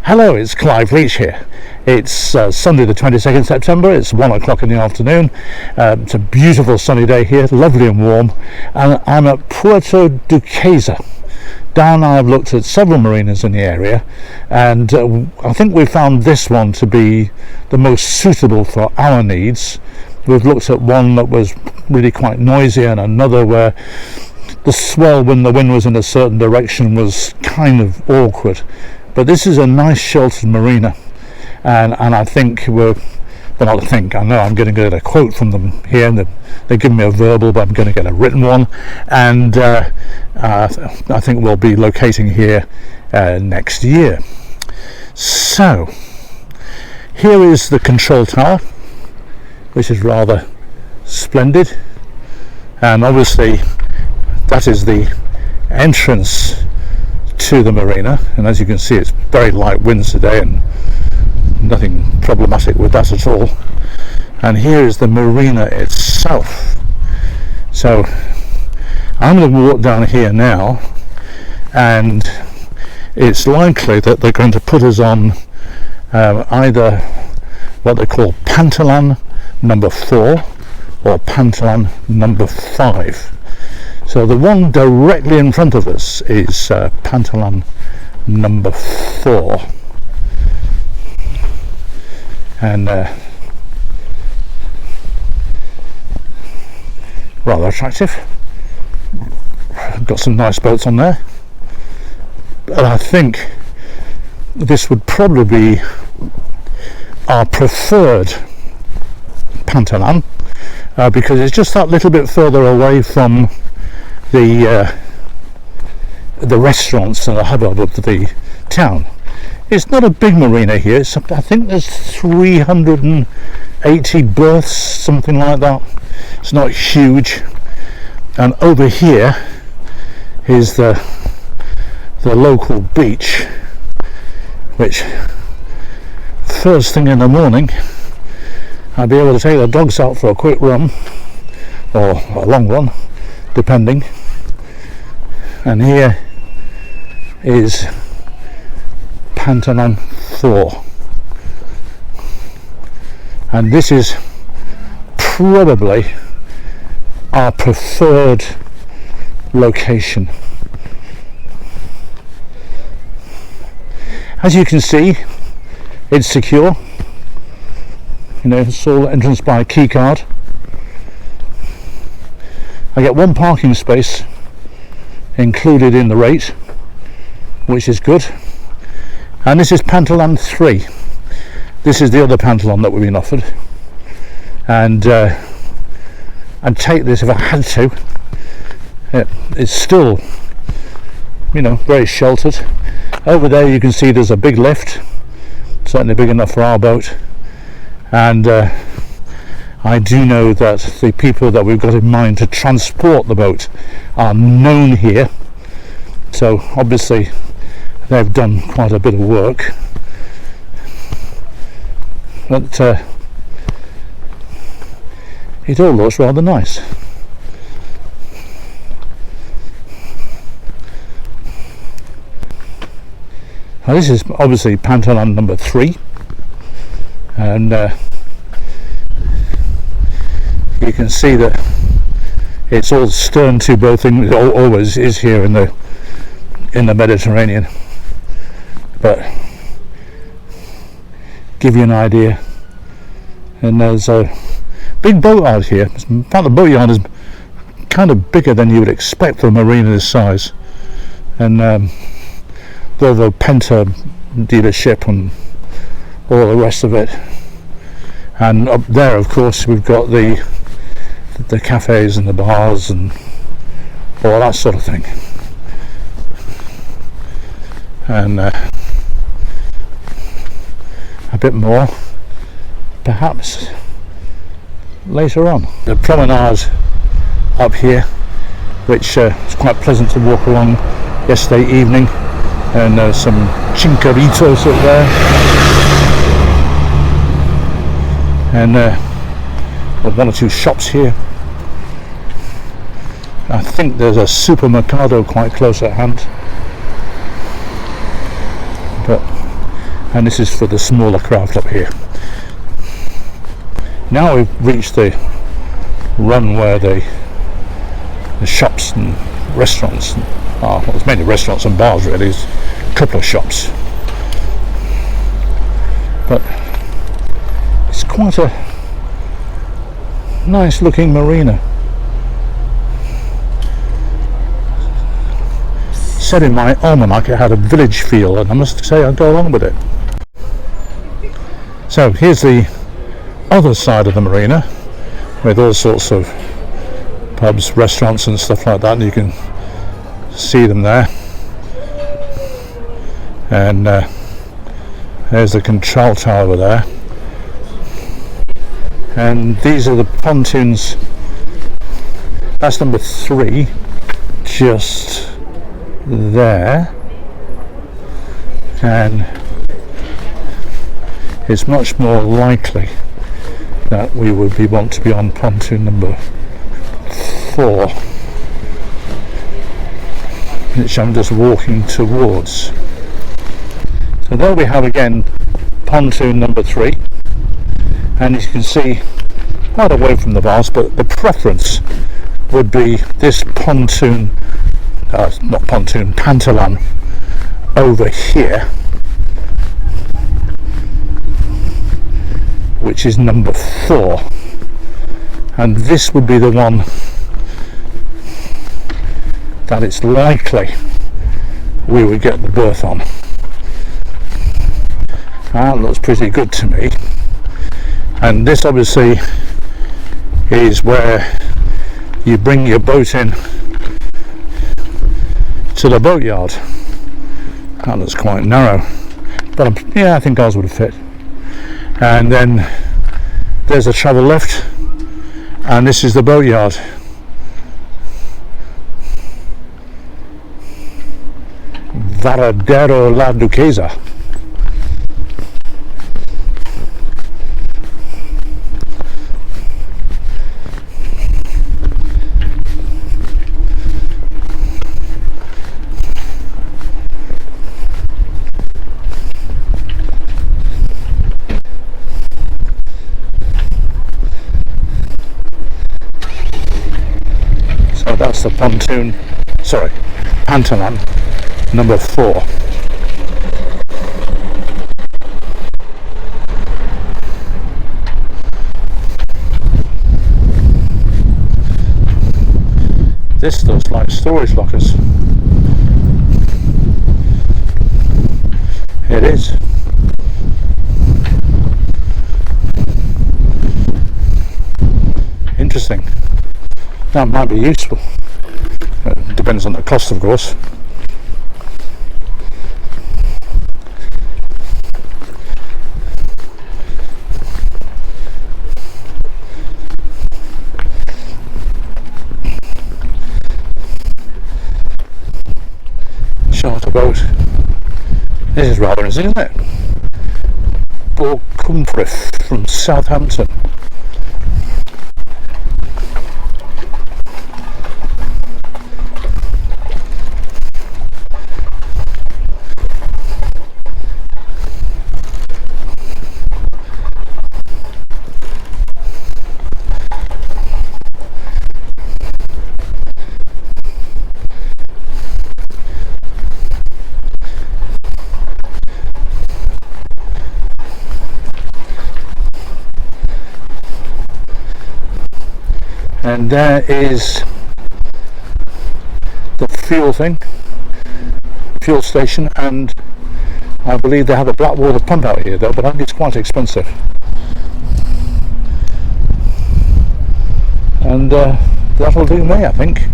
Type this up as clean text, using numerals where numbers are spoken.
Hello, it's Clive Leach here. It's Sunday the 22nd September, it's 1 o'clock in the afternoon. It's a beautiful sunny day here, lovely and warm, and I'm at Puerto Duquesa. Down I've looked at several marinas in the area, and I think we found this one to be the most suitable for our needs. We've looked at one that was really quite noisy and another where the swell when the wind was in a certain direction was kind of awkward. But this is a nice sheltered marina, and I think I know I'm going to get a quote from them here, and they're giving me a verbal, but I'm going to get a written one, and I think we'll be locating here next year. So here is the control tower, which is rather splendid, and obviously that is the entrance to the marina, and as you can see it's very light winds today and nothing problematic with that at all. And here is the marina itself. So I'm going to walk down here now, and it's likely that they're going to put us on either what they call Pantalan number 4 or Pantalan number 5. So the one directly in front of us is Pantalan number 4, and rather attractive. Got some nice boats on there, but I think this would probably be our preferred Pantalan because it's just that little bit further away from the restaurants and the hubbub of the town. It's not a big marina here. I think there's 380 berths, something like that. It's not huge. And over here is the local beach, which first thing in the morning I'll be able to take the dogs out for a quick run, or a long run depending. And here is Pantalan 4, and this is probably our preferred location. As you can see, it's secure. It's all entrance by key card. I get one parking space included in the rate, which is good. And this is Pantalan 3. This is the other Pantalan that we've been offered, and I'd take this if I had to. It's still very sheltered. Over there you can see there's a big lift, certainly big enough for our boat, and I do know that the people that we've got in mind to transport the boat are known here, so obviously they've done quite a bit of work. But it all looks rather nice. Now this is obviously Pantalan number 3, and you can see that it's all stern to boating. It always is here in the Mediterranean, but give you an idea. And there's a big boat out here. In fact, the boat yard is kind of bigger than you would expect for a marina this size, and Volvo Penta dealership and all the rest of it. And up there, of course, we've got the cafes and the bars and all that sort of thing. And a bit more perhaps later on. The promenade up here, which is quite pleasant to walk along yesterday evening, and there's some chinkaritos up there, and one or two shops here. I think there's a supermercado quite close at hand, but and this is for the smaller craft up here. Now we've reached the run where the shops and restaurants are. Well, it's mainly restaurants and bars really. There's a couple of shops, but it's quite a nice looking marina. Said in my almanac it had a village feel, and I must say I'd go along with it. So here's the other side of the marina with all sorts of pubs, restaurants and stuff like that, and you can see them there. And there's the control tower over there, and these are the pontoons. That's number 3 just there, and it's much more likely that we would want to be on pontoon number 4, which I'm just walking towards. So there we have again pontoon number 3, and you can see quite away from the bars, but the preference would be this pontoon, not pontoon, pantolan over here, which is number 4, and this would be the one that it's likely we would get the berth on. That looks pretty good to me. And this obviously is where you bring your boat in to the boatyard. That looks quite narrow, but yeah, I think ours would have fit. And then there's a travel lift, and this is the boatyard. Varadero la Duquesa. So that's the pontoon, sorry, pantolan number 4. This looks like storage lockers. It is. Interesting. That might be useful. Depends on the cost, of course. Charter boat. This is rather interesting, isn't it? Borcumfrith from Southampton. And there is the fuel station, and I believe they have a black water pump out here though, but I think it's quite expensive. And that'll do me, I think.